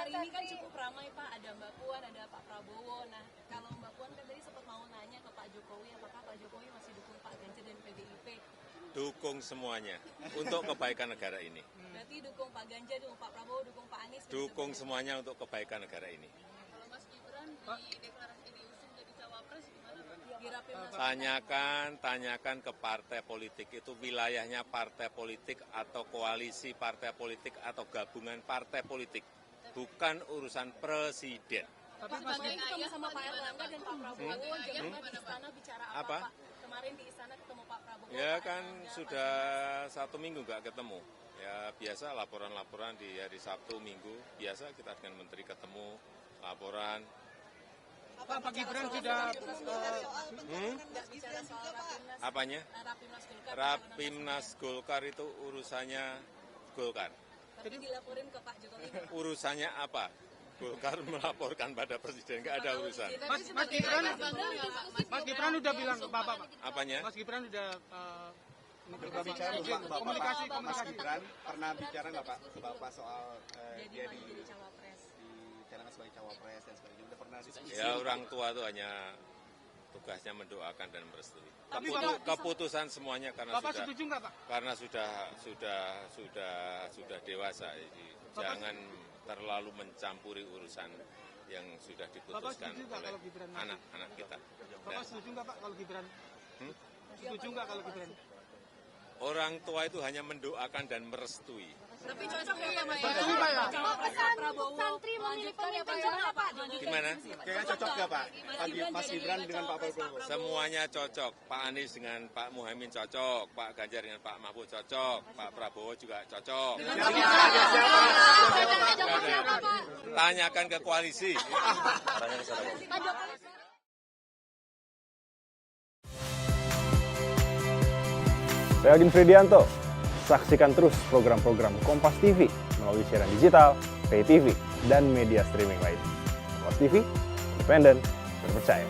hari ini kan cukup ramai Pak, ada Mbak Puan, ada Pak Prabowo. Nah, kalau Mbak Puan kan tadi sempat mau nanya ke Pak Jokowi, apakah Pak Jokowi masih dukung Pak Ganjar dan PDIP? Dukung semuanya untuk kebaikan negara ini. Berarti dukung Pak Ganjar, dukung Pak Prabowo, dukung Pak Anies? Dukung semuanya untuk kebaikan negara ini. Kalau Mas Gibran di deklarasi diusung jadi cawapres gimana Pak? Di Rapimnas? Tanyakan ke partai politik, itu wilayahnya partai politik atau koalisi partai politik atau gabungan partai politik, bukan urusan presiden. Tapi Mas ketemu sama Pak Erlangga dan Pak Prabowo, jangan di istana bicara apa? Kemarin di istana ketemu Pak Prabowo. Ya kan sudah 1 minggu nggak ketemu. Ya biasa laporan-laporan di hari Sabtu, Minggu, biasa kita dengan menteri ketemu, laporan. Pak Gibran sudah Apanya? Rapimnas Golkar itu urusannya Golkar. Tapi dilaporin ke Pak Jokowi. Urusannya apa? Golkar melaporkan pada presiden, nggak ada urusan. Mas Gibran udah bilang ke Bapak, Pak. Apanya? Mas Gibran udah bicara komunikasi. Mas Gibran pernah bicara nggak Pak ke Bapak soal dia di calon sebagai cawapres dan sebagainya, udah pernah diskusi? Ya orang tua itu hanya tugasnya mendoakan dan merestui. Tapi Keputusan semuanya Bapak setuju nggak Pak? karena sudah dewasa, jadi jangan terlalu mencampuri urusan yang sudah diputuskan oleh anak-anak kita. Bapak setuju nggak Pak kalau Gibran? Setuju nggak kalau Gibran? Orang tua itu hanya mendoakan dan merestui. Tapi cocok ya Pak ya? Setuju Pak ya? Pak Prabowo santri memilih pemimpin Pak. Gimana? Kayaknya cocok nggak Pak? Mas Gibran dengan Pak Prabowo? Semuanya cocok. Pak Anies dengan Pak Muhaimin cocok, Pak Ganjar dengan Pak Mahfud cocok, Pak Prabowo juga cocok. Tanyakan ke koalisi. Saya Agin Fridianto. Saksikan terus program-program Kompas TV melalui siaran digital, pay TV, dan media streaming lain. Kompas TV, independen, terpercaya.